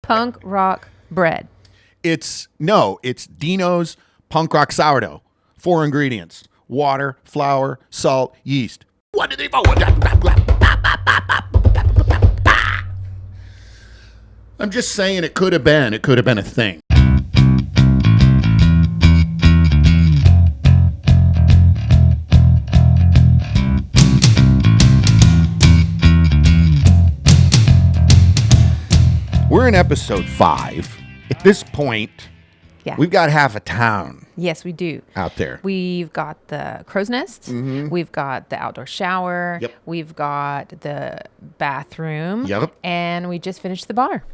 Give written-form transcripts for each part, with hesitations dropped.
Punk rock bread. It's Deano's punk rock sourdough. 4 ingredients: water, flour, salt, yeast. What did they vote? I'm just saying it could have been a thing. We're in episode 5. At this point, we've got half a town. Yes, we do. Out there. We've got the crow's nest. Mm-hmm. We've got the outdoor shower. Yep. We've got the bathroom. Yep. And we just finished the bar.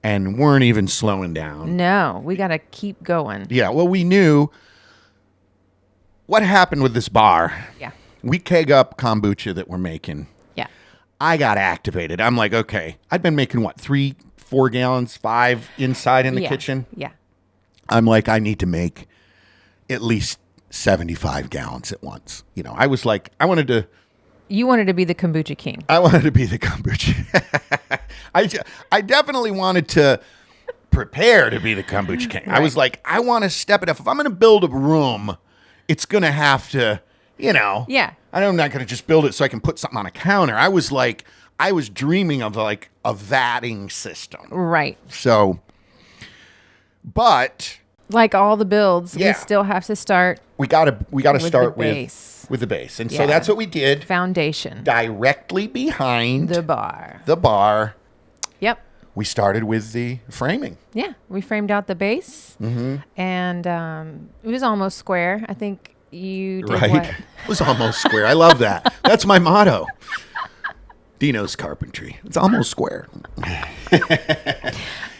And weren't even slowing down. No, we got to keep going. Yeah, well, we knew what happened with this bar. Yeah. We keg up kombucha that we're making. Yeah. I got activated. I'm like, okay. I'd been making, 3-4 gallons, 5 inside in the kitchen? Yeah. I'm like, I need to make at least 75 gallons at once. You know, I was like, You wanted to be the kombucha king. I wanted to be the kombucha. I definitely wanted to prepare to be the kombucha king. Right. I was like, I want to step it up. If I'm going to build a room, it's going to have to, Yeah. I'm not going to just build it so I can put something on a counter. I was dreaming of like a vatting system. Right. So, but like all the builds, we still have to start. We got to start with the base. And so that's what we did. Foundation. Directly behind the bar. Yep. We started with the framing. Yeah. We framed out the base. Mm-hmm. And it was almost square. I think you did what? It was almost square. I love that. That's my motto. Deano's Carpentry. It's almost square.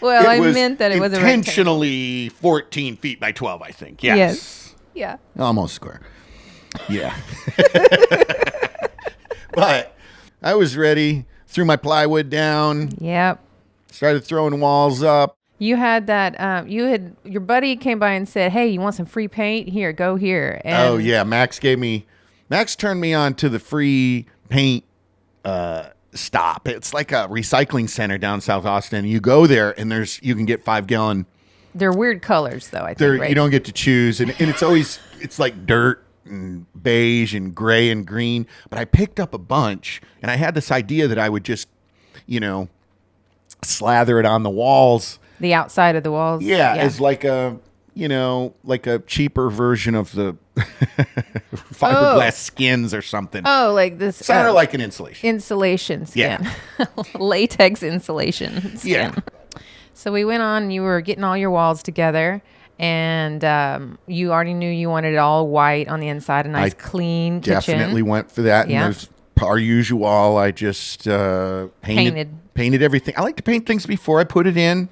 Well, I meant that it was intentionally 14 feet by 12, I think. Yes. Yeah. Almost square. Yeah. But I was ready. Threw my plywood down. Yep. Started throwing walls up. You had that. Your buddy came by and said, "Hey, you want some free paint? Here, go here." And Max turned me on to the free paint stop. It's like a recycling center down South Austin. You go there and you can get 5-gallon. They're weird colors though, I think, right? You don't get to choose. And it's like dirt and beige and gray and green. But I picked up a bunch and I had this idea that I would just, slather it on the walls. The outside of the walls. Yeah. As like a cheaper version of the fiberglass skins or something. Oh, like this. Sort of like an insulation. Insulation skin. Yeah. Latex insulation skin. Yeah. So we went on, you were getting all your walls together, and you already knew you wanted it all white on the inside, a nice clean kitchen. Definitely went for that. Yeah. And per usual, I just painted everything. I like to paint things before I put it in.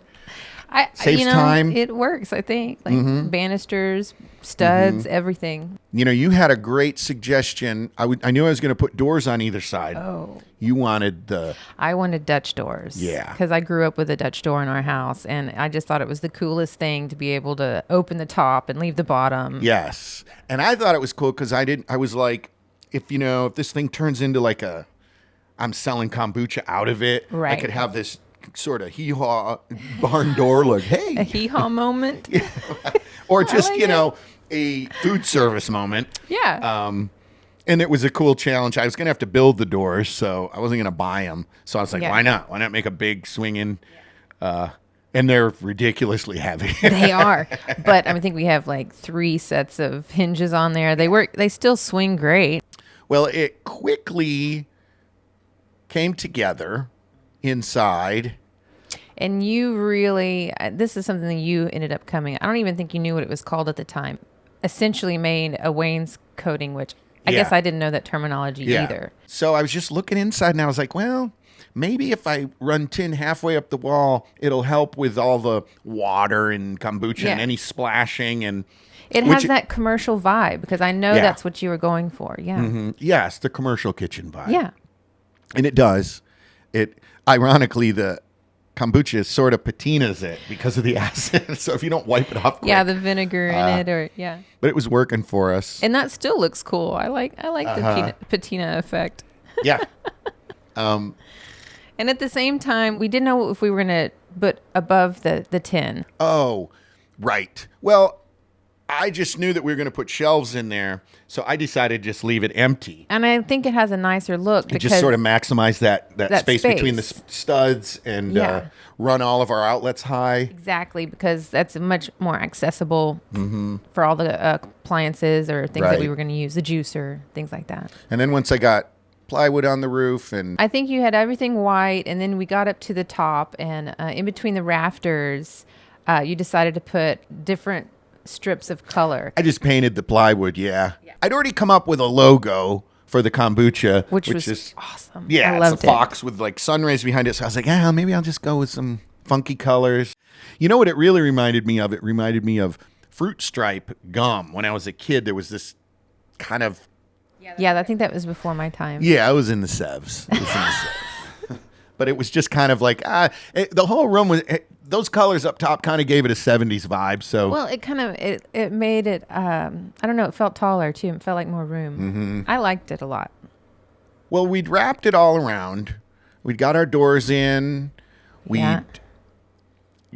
Saves time. It works, I think. Like banisters, studs, everything. You had a great suggestion. I knew I was going to put doors on either side. Oh. You wanted I wanted Dutch doors. Yeah. Because I grew up with a Dutch door in our house, and I just thought it was the coolest thing to be able to open the top and leave the bottom. Yes. And I thought it was cool because I was like, if this thing turns into like I'm selling kombucha out of it, right. I could have this sort of hee-haw barn door look. Hey, a hee-haw moment. Yeah. Or just a food service moment. Yeah. And it was a cool challenge. I was gonna have to build the doors, so I wasn't gonna buy them. So I was like, why not make a big swinging and they're ridiculously heavy. They are. But I think we have like 3 sets of hinges on there. They still swing great. Well, it quickly came together inside. And you really, this is something that you ended up I don't even think you knew what it was called at the time. Essentially made a wainscoting, which I guess I didn't know that terminology either. So I was just looking inside and I was like, well, maybe if I run tin halfway up the wall, it'll help with all the water and kombucha and any splashing. And it has that commercial vibe because I know that's what you were going for. Yeah. Mm-hmm. Yes, the commercial kitchen vibe. Yeah. And it does. Ironically, the kombucha sort of patinas it because of the acid. So if you don't wipe it off quick, the vinegar in it But it was working for us. And that still looks cool. I like the patina effect. Yeah. And at the same time, we didn't know if we were going to but above the tin. Oh, right. Well, I just knew that we were going to put shelves in there, so I decided to just leave it empty. And I think it has a nicer look And because just sort of maximize that space between the space. studs and Yeah. run all of our outlets high. exactly, because that's much more accessible for all the appliances or things that we Right. were going to use, the juicer, things like that. And then once I got plywood on the roof and I think you had everything white, and then we got up to the top, and in between the rafters, you decided to put different strips of color, I just painted the plywood, yeah. I'd already come up with a logo for the kombucha, which was is awesome. yeah, I it's loved a fox with like sun rays behind it. So I was like, yeah, maybe I'll just go with some funky colors. You know what it really reminded me of? It reminded me of fruit stripe gum. When I was a kid, there was this kind of Yeah, I think that was before my time. yeah, I was in the sevs. It was in the sevs. But it was just kind of like the whole room was those colors up top kind of gave it a 70s vibe. So Well, it kind of it made it. I don't know. It felt taller too. It felt like more room. I liked it a lot. well, we'd wrapped it all around. We'd got our doors in. We'd Yeah.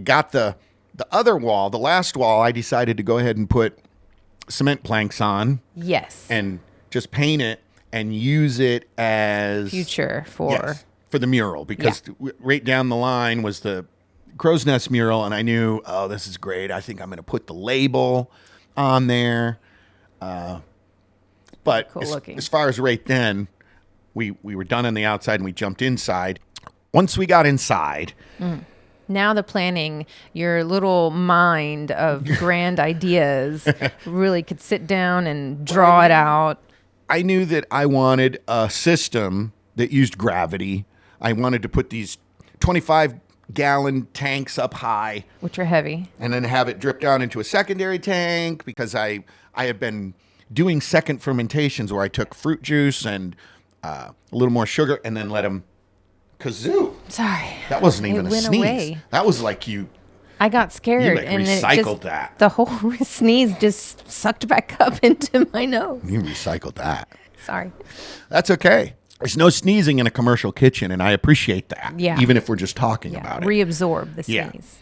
got the other wall, the last wall. I decided to go ahead and put cement planks on Yes. and just paint it and use it as Future for yes, for the mural because right down the line was the crow's nest mural, and I knew, oh, this is great. I think I'm going to put the label on there. But Cool looking. as far as right then, we were done on the outside and we jumped inside. Once we got inside, now the planning, your little mind of grand ideas really could sit down and draw it out. I knew that I wanted a system that used gravity. I wanted to put these 25-gallon tanks up high Which are heavy. and then have it drip down into a secondary tank because I have been doing second fermentations where I took fruit juice and a little more sugar and then let them kazoo. Sorry. That wasn't It even a went sneeze. away. That was like you I got scared like and it recycled just, that. The whole sneeze just sucked back up into my nose. recycled that. Sorry. That's okay. There's no sneezing in a commercial kitchen, and I appreciate that. Yeah. Even if we're just talking Yeah. about it. Reabsorb the Yeah. sneeze.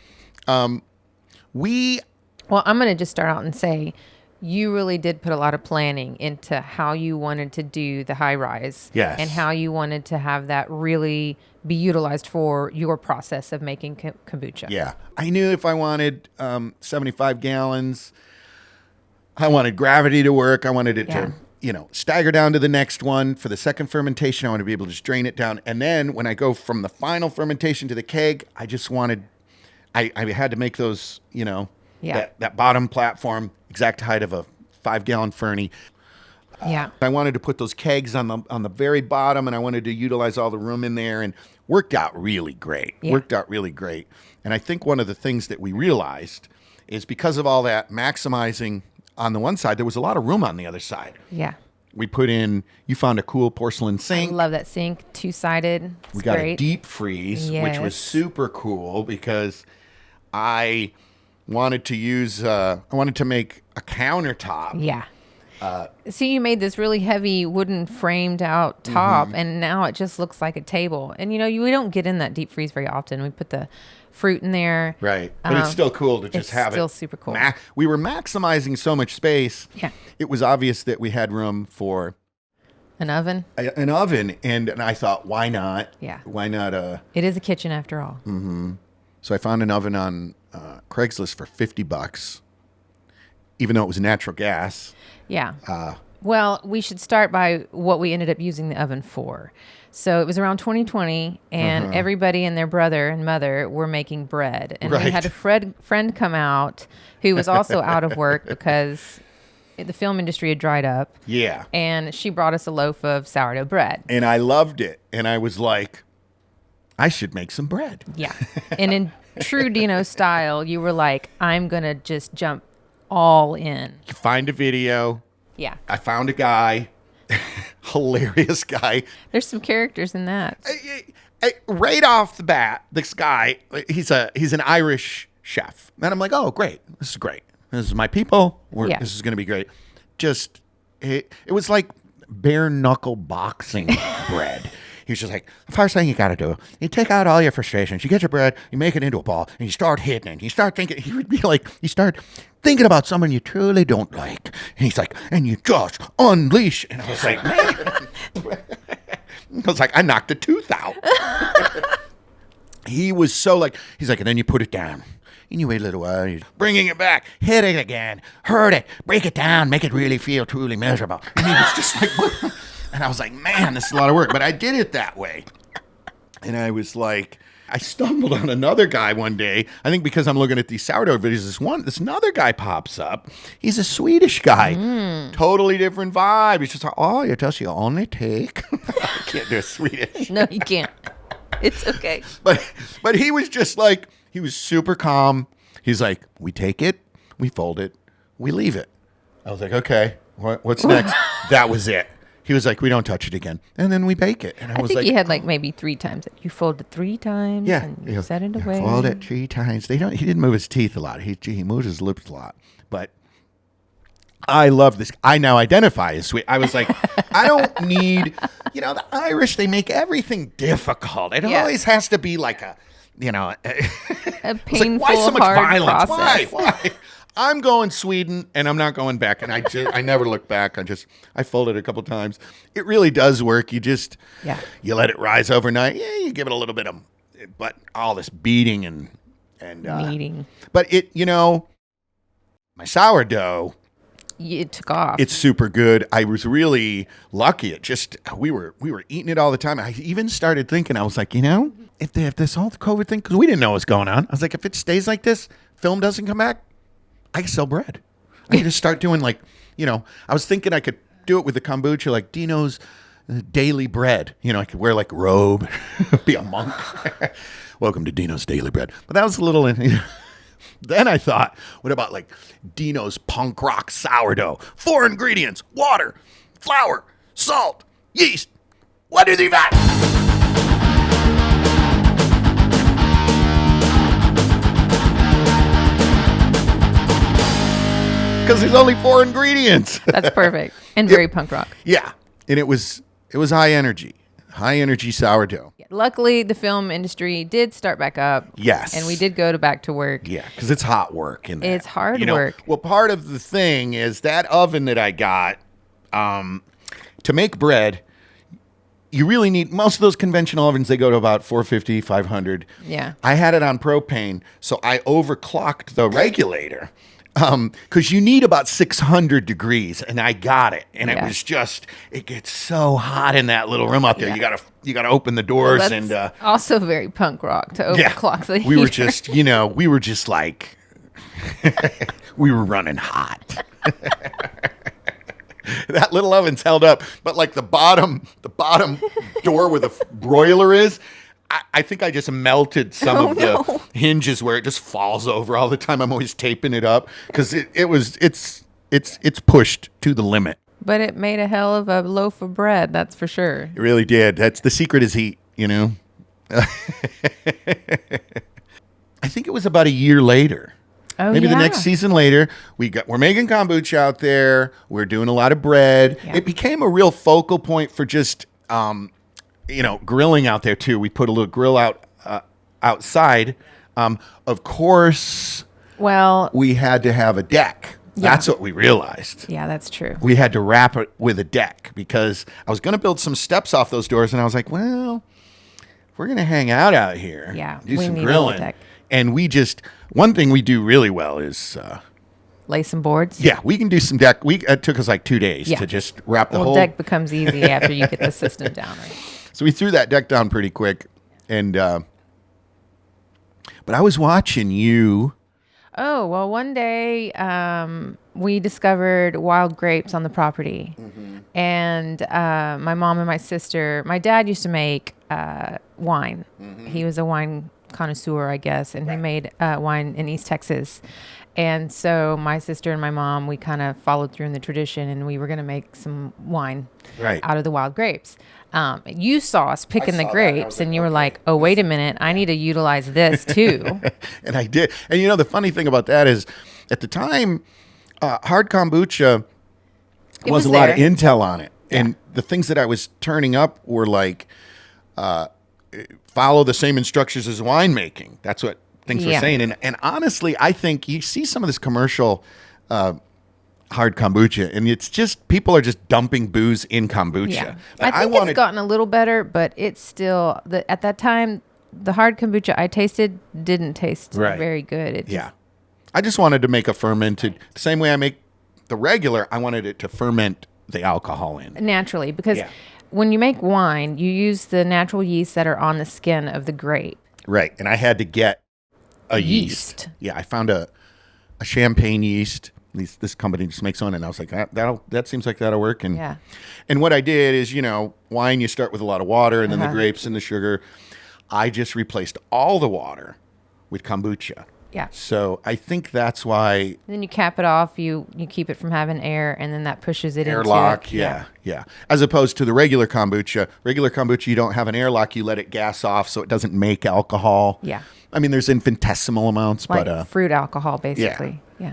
We Well, I'm going to just start out and say you really did put a lot of planning into how you wanted to do the high rise. Yes. And how you wanted to have that really be utilized for your process of making kombucha. Yeah. I knew if I wanted 75 gallons, I wanted gravity to work. I wanted it Yeah. to, stagger down to the next one. For the second fermentation, I want to be able to just drain it down. And then when I go from the final fermentation to the keg, I just wanted, I had to make those, Yeah. that bottom platform exact height of a 5-gallon Fernie. Yeah. I wanted to put those kegs on the very bottom, and I wanted to utilize all the room in there, and worked out really great. Yeah. Worked out really great. And I think one of the things that we realized is because of all that maximizing on the one side, there was a lot of room on the other side. Yeah. We put in, you found a cool porcelain I sink. love that sink, two-sided. It's We got great. a deep freeze, which Yes. was super cool because I wanted to I wanted to make a countertop. Yeah. See, you made this really heavy wooden framed out top, and now it just looks like a table. And we don't get in that deep freeze very often. We put the fruit in there. Right. But it's still cool to just it's have it. still super cool. We were maximizing so much space. Yeah. It was obvious that we had room for An oven. an oven. And I thought, why not? Yeah. Why not? It is a kitchen after all. So I found an oven on Craigslist for $50, even though it was natural gas. Yeah. Well, we should start by what we ended up using the oven for. So it was around 2020, and everybody and their brother and mother were making bread. And we Right. had a friend come out who was also out of work because the film industry had dried up. Yeah. And she brought us a loaf of sourdough bread. And I loved it. And I was like, I should make some bread. Yeah. And in true Deano style, you were like, I'm going to just jump all in. Find a video. Yeah. I found a guy, hilarious guy. There's some characters in that. Right off the bat, this guy, he's an Irish chef. And I'm like, oh, great. This is great. This is my people. Yeah. This is going to be great. Just, it was like bare knuckle boxing bread. he was just like, the first thing you got to do, you take out all your frustrations, you get your bread, you make it into a ball, and you start hitting it. You start thinking, he would be like, you start thinking about someone you truly don't like. And he's like, and you just unleash. And I was like, man. I was like, I knocked a tooth out. He was so like, he's like, and then you put it down. And you wait a little while, you're bringing it back, hit it again, hurt it, break it down, make it really feel truly miserable. And he was just like, what? And I was like, man, this is a lot of work. But I did it that way. And I was like, I stumbled on another guy one day. I think because I'm looking at these sourdough videos, this another guy pops up. He's a Swedish guy. Totally different vibe. He's just like, oh, you just you only take. I can't do a Swedish. No, you can't. It's okay. But he was just like, he was super calm. He's like, we take it, we fold it, we leave it. I was like, okay, what's next? That was it. He was like, we don't touch it again. And then we bake it. And I was think like, you had like maybe 3 times. You fold it 3 times. yeah, And you set it away. Fold it 3 times. He didn't move his teeth a lot. He moved his lips a lot. But I love this. I now identify as sweet. I was like, I don't need, the Irish, they make everything difficult. It always has to be like a painful, why so much hard violence? process. Why? I'm going Sweden, and I'm not going back. And I never look back. I folded it a couple times. It really does work. You let it rise overnight. Yeah, you give it a little bit of, but all this beating and Kneading. But my sourdough. It took off. It's super good. I was really lucky. We were eating it all the time. I even started thinking, I was like, if this whole COVID thing, because we didn't know what was going on. I was like, if it stays like this, film doesn't come back, I can sell bread. I can just start doing I was thinking I could do it with the kombucha, like Deano's daily bread. I could wear like a robe, be a monk. Welcome to Deano's daily bread. But that was a little. Then I thought, what about like Deano's punk rock sourdough? 4 ingredients: water, flour, salt, yeast. What do they got? Because there's only 4 ingredients. That's perfect. And very punk rock. Yeah. And it was high energy sourdough. Yeah. Luckily, the film industry did start back up. Yes. And we did go back to work. Yeah, because it's hot work. It's hard work. Well, part of the thing is that oven that I got, to make bread, you really need, most of those conventional ovens, they go to about 450, 500. Yeah. I had it on propane, so I overclocked the regulator. Because you need about 600 degrees, and I got it, and it was just, it gets so hot in that little room out there. Yeah. You gotta open the doors, well, that's also very punk rock to overclock the heater. We were just like, we were running hot. That little oven's held up, but like the bottom door where the broiler is, I think I just melted some of the hinges where it just falls over all the time. I'm always taping it up because it's pushed to the limit. But it made a hell of a loaf of bread, that's for sure. It really did. That's the secret is heat, I think it was about a year later. Oh, maybe the next season later, we're making kombucha out there. We're doing a lot of bread. Yeah. It became a real focal point for just grilling out there too. We put a little grill outside. Of course, we had to have a deck. Yeah. That's what we realized. Yeah, that's true. We had to wrap it with a deck because I was going to build some steps off those doors, and I was like, well, we're going to hang out here. Yeah, do some grilling. A deck. And one thing we do really well is lay some boards. Yeah, we can do some deck. It took us like 2 days to just wrap the whole deck becomes easy after you get the system down, right? So we threw that deck down pretty quick, and but I was watching you. Oh, well, one day we discovered wild grapes on the property. Mm-hmm. And my mom and my dad used to make wine. Mm-hmm. He was a wine connoisseur, I guess, and he made wine in East Texas. And so my sister and my mom, we kind of followed through in the tradition, and we were going to make some wine out of the wild grapes. You saw us picking the grapes, and you were like, oh, wait a minute, I need to utilize this too. And I did. And the funny thing about that is at the time, hard kombucha was a lot of intel on it. Yeah. And the things that I was turning up were like follow the same instructions as winemaking. That's what things were Yeah. saying. And honestly, I think you see some of this commercial hard kombucha, and it's just people are just dumping booze in kombucha. Yeah. But I think it's gotten a little better, but it's still at that time the hard kombucha I tasted didn't taste Right. very good. It yeah. I just wanted to make a fermented the same way I make the regular. I wanted it to ferment the alcohol in. naturally, because Yeah. when you make wine, you use the natural yeasts that are on the skin of the grape. Right. And I had to get a yeast. Yeah, I found a champagne yeast. This company just makes one, and I was like, that seems like that'll work. And Yeah. and what I did is, wine you start with a lot of water, and then the grapes and the sugar. I just replaced all the water with kombucha. Yeah. So I think that's why Then you cap it off. You keep it from having air, and then that pushes it airlock. into Yeah. As opposed to the regular kombucha. Regular kombucha, you don't have an airlock. You let it gas off so it doesn't make alcohol. Yeah. I mean, there's infinitesimal amounts, like but fruit alcohol, basically. Yeah.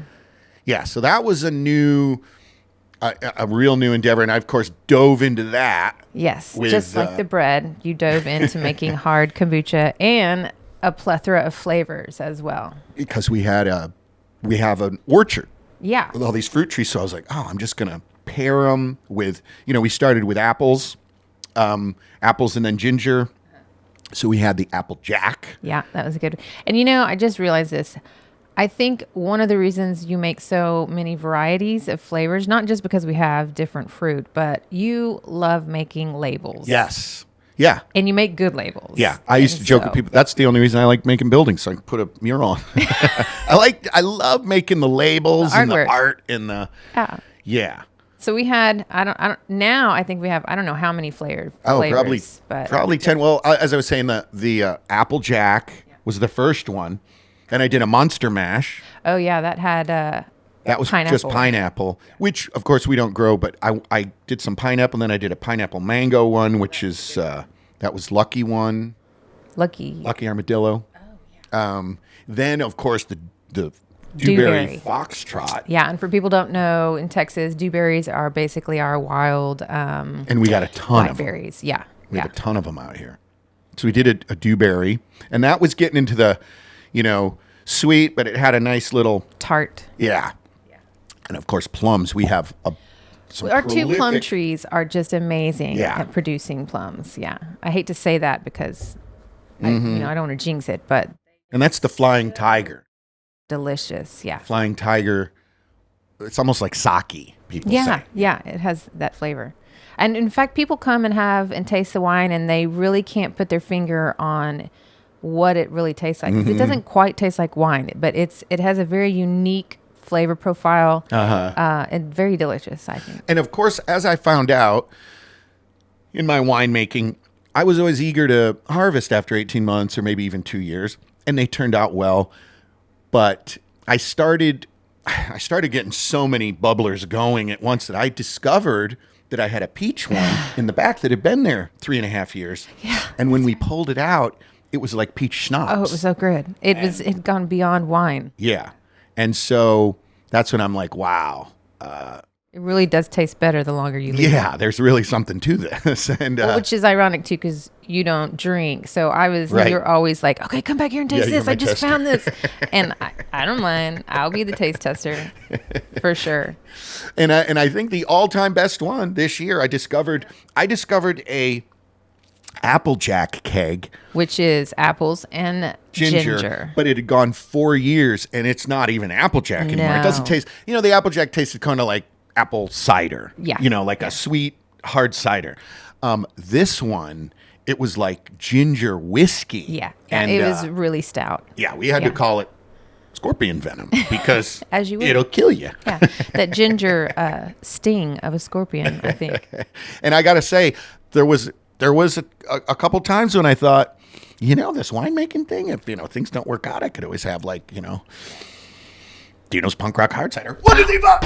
yeah. So that was a real new endeavor, and I of course dove into that. Yes, with, just like the bread, you dove into making hard kombucha and a plethora of flavors as well. Because we have an orchard Yeah. with all these fruit trees, so I was like, I'm just gonna pair them with, we started with apples and then ginger. So we had the apple jack. Yeah, that was good. And I just realized this. I think one of the reasons you make so many varieties of flavors, not just because we have different fruit, but you love making labels. Yes. Yeah. And you make good labels. Yeah. I used to joke with people. That's the only reason I like making buildings, so I can put a mural on. I love making the labels and the artwork. art and the. Yeah. Yeah. So we had, now I think we have, I don't know how many flavors. Probably 10. Well, as I was saying, the Apple Jack was the first one. Then I did a Monster Mash. Oh yeah, that had That was just pineapple, which of course we don't grow, but I did some pineapple, and then I did a pineapple mango one, which is, that was Lucky one. Lucky Armadillo. Oh, yeah. Then of course the Dewberry Foxtrot. Yeah, and for people who don't know, in Texas, dewberries are basically our wild and we got a ton of berries. them. Yeah. We have a ton of them out here. So we did a dewberry, and that was getting into the, sweet, but it had a nice little tart. Yeah. And of course, plums. We have our two plum trees are just amazing Yeah. at producing plums. Yeah. I hate to say that because I don't want to jinx it, but and that's the Flying Tiger. delicious. Yeah. Flying Tiger. It's almost like sake, people say. Yeah. It has that flavor. And in fact, people come and taste the wine, and they really can't put their finger on what it really tastes like. 'Cause it doesn't quite taste like wine, but it has a very unique flavor profile and very delicious, I think. And of course, as I found out in my winemaking, I was always eager to harvest after 18 months or maybe even 2 years, and they turned out well. But I started getting so many bubblers going at once that I discovered that I had a peach one in the back that had been there 3.5 years. Yeah. And when we pulled it out, it was like peach schnapps. Oh, it was so good. It had gone beyond wine. Yeah. And so that's when I'm like, wow. It really does taste better the longer you leave it. Yeah, there's really something to this. And Which is ironic too, because you don't drink. So you're always like, okay, come back here and taste you're this. my I just tester. found this. And I don't mind. I'll be the taste tester for sure. And I think the all-time best one this year, I discovered a Applejack keg, Which is apples and ginger. but it had gone 4 years, and it's not even Applejack anymore. It doesn't No. taste. The Applejack tasted kind of like apple cider. Yeah. Like a sweet hard cider. This one, it was like ginger whiskey. Yeah. and it was really stout. Yeah, we had to call it scorpion venom because As you would. it'll kill you. Yeah. That ginger sting of a scorpion, I think. And I got to say, there was a couple times when I thought, this winemaking thing, if, things don't work out, I could always have Dino's Punk Rock Hard Cider. What is he about?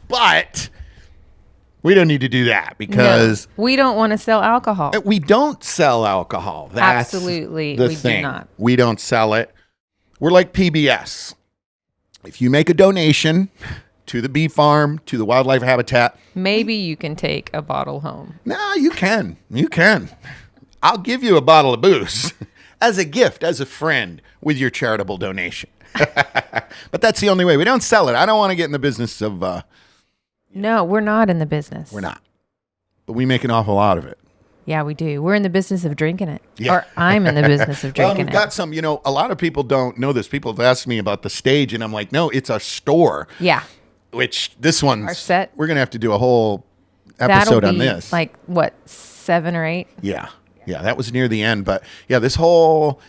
But We don't need to do that because we don't want to sell alcohol. we don't sell alcohol. That's Absolutely, the we thing. do not. We don't sell it. We're like PBS. If you make a donation to the bee farm, to the wildlife habitat, maybe you can take a bottle home. No, you can. You can. I'll give you a bottle of booze as a gift, as a friend, with your charitable donation. But that's the only way. We don't sell it. I don't want to get in the business of... No, we're not in the business. We're not. But we make an awful lot of it. Yeah, we do. We're in the business of drinking it. Yeah. Or I'm in the business of drinking we've got some, a lot of people don't know this. People have asked me about the stage, and I'm like, no, it's a store. Yeah. Which this one's... Our set. We're going to have to do a whole episode on this. Like, what, 7 or 8? Yeah. Yeah, that was near the end. But yeah, this whole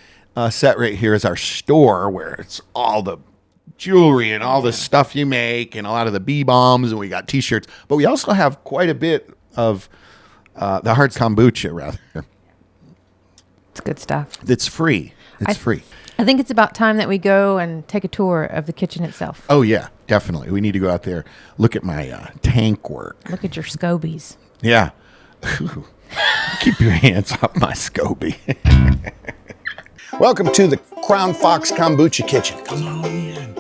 set right here is our store where it's all the jewelry and all the stuff you make and a lot of the bee bombs, and we got T-shirts. But we also have quite a bit of the hard kombucha, rather. It's good stuff. It's free. It's free. I think it's about time that we go and take a tour of the kitchen itself. Oh, yeah, definitely. We need to go out there, look at my tank work. Look at your scobies. Yeah. Keep your hands off my SCOBY. Welcome to the CrownFox Kombucha Kitchen. Come on in.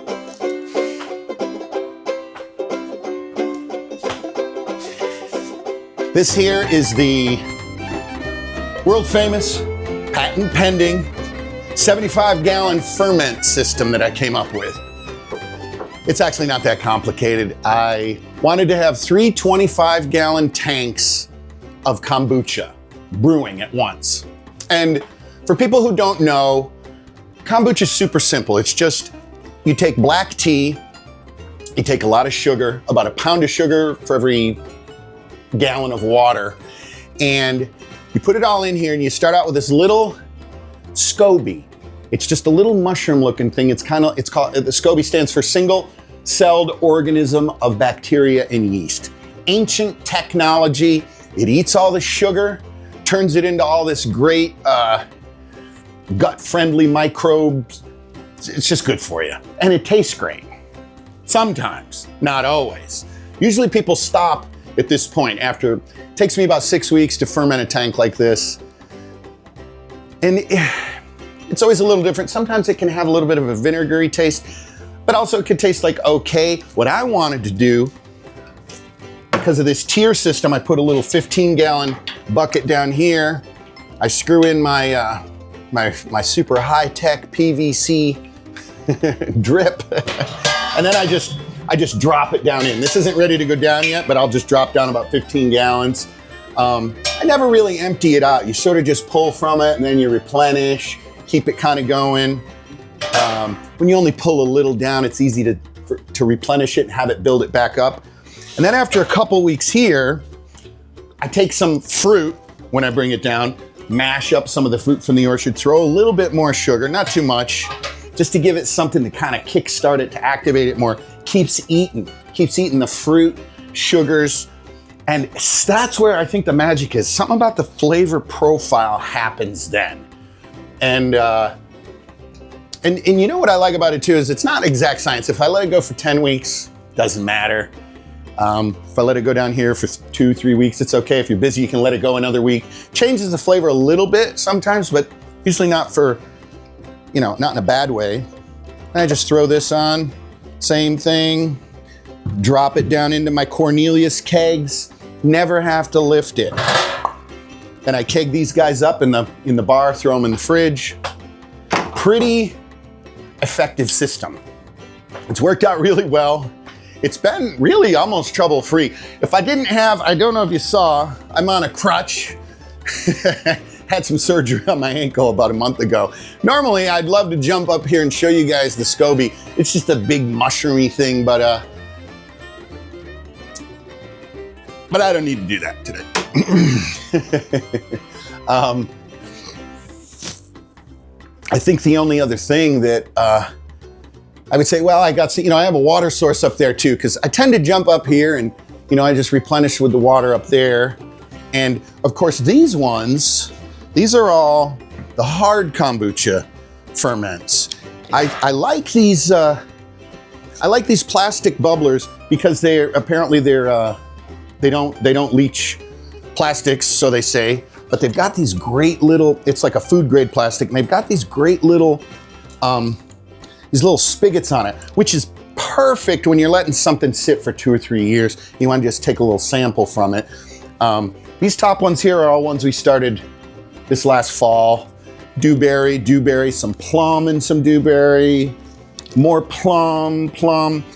This here is the world famous, patent pending, 75-gallon ferment system that I came up with. It's actually not that complicated. I wanted to have 3 25-gallon tanks of kombucha brewing at once. And for people who don't know, kombucha is super simple. It's just, you take black tea, you take a lot of sugar, about 1 pound of sugar for every gallon of water, and you put it all in here and you start out with this little SCOBY. It's just a little mushroom looking thing. The SCOBY stands for single-celled organism of bacteria and yeast. Ancient technology. It eats all the sugar, turns it into all this great gut-friendly microbes. It's just good for you. And it tastes great. Sometimes, not always. Usually people stop at this point after, it takes me about 6 weeks to ferment a tank like this. And it's always a little different. Sometimes it can have a little bit of a vinegary taste, but also it could taste like okay. What I wanted to do, because of this tier system, I put a little 15-gallon bucket down here. I screw in my my super high-tech PVC drip, and then I just drop it down in. This isn't ready to go down yet, but I'll just drop down about 15 gallons. I never really empty it out. You sort of just pull from it and then you replenish, keep it kind of going. When you only pull a little down, it's easy to replenish it and have it build it back up. And then after a couple weeks here, I take some fruit when I bring it down, mash up some of the fruit from the orchard, throw a little bit more sugar, not too much, just to give it something to kind of kickstart it, to activate it more. Keeps eating the fruit, sugars, and that's where I think the magic is. Something about the flavor profile happens then. And you know what I like about it too is it's not exact science. If I let it go for 10 weeks, doesn't matter. If I let it go down here for 2-3 weeks, it's okay. If you're busy, you can let it go another week. Changes the flavor a little bit sometimes, but usually not for, not in a bad way. And I just throw this on, same thing, drop it down into my Cornelius kegs, never have to lift it. Then I keg these guys up in the bar, throw them in the fridge. Pretty effective system. It's worked out really well. It's been really almost trouble-free. If I didn't have, I don't know if you saw, I'm on a crutch. Had some surgery on my ankle about a month ago. Normally, I'd love to jump up here and show you guys the SCOBY. It's just a big mushroomy thing, but I don't need to do that today. I think the only other thing that I would say, well, I have a water source up there too, because I tend to jump up here and, I just replenish with the water up there. And of course, these are all the hard kombucha ferments. I like these plastic bubblers because they're They don't leach plastics, so they say, but they've got these great little, it's like a food grade plastic, and they've got these great little, these little spigots on it, which is perfect when you're letting something sit for 2 or 3 years. You want to just take a little sample from it. These top ones here are all ones we started this last fall. Dewberry, some plum and some dewberry, more plum,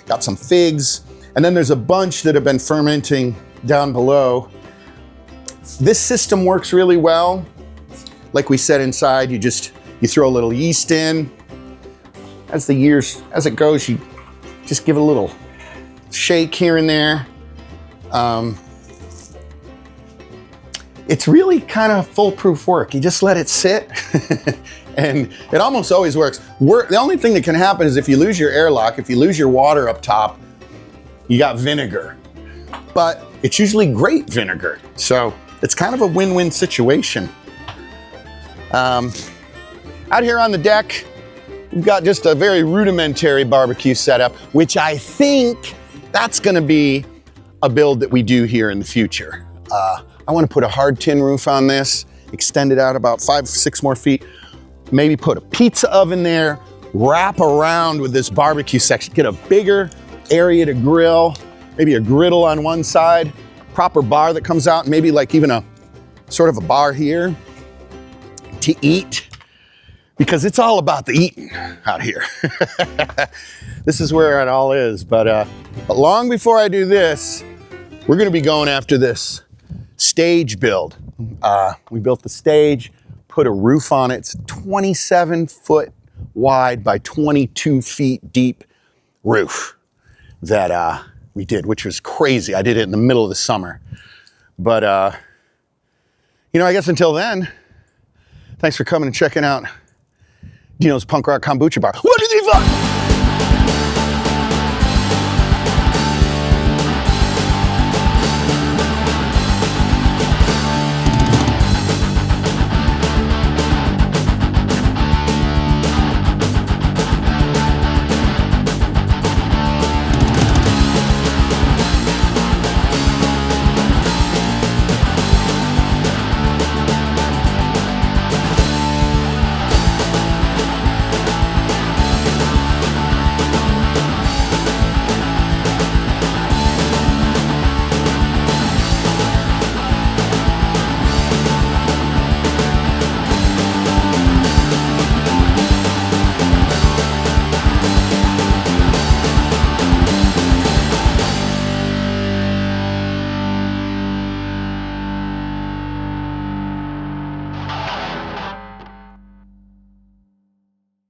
got some figs. And then there's a bunch that have been fermenting down below. This system works really well. Like we said inside, you throw a little yeast in. As it goes, you just give it a little shake here and there. It's really kind of foolproof work. You just let it sit and it almost always works. The only thing that can happen is if you lose your airlock, if you lose your water up top, you got vinegar. But it's usually great vinegar. So it's kind of a win-win situation. Out here on the deck, we've got just a very rudimentary barbecue setup, which I think that's gonna be a build that we do here in the future. I wanna put a hard tin roof on this, extend it out about 5-6 more feet, maybe put a pizza oven there, wrap around with this barbecue section, get a bigger area to grill, maybe a griddle on one side, proper bar that comes out, maybe like even a sort of a bar here to eat, because it's all about the eating out here. This is where it all is, but long before I do this, we're gonna be going after this stage build. We built the stage, put a roof on it. It's 27 foot wide by 22 feet deep roof that we did, which was crazy. I did it in the middle of the summer. But, you know, I guess until then, thanks for coming and checking out Deano's Punk Rock Kombucha Bar. What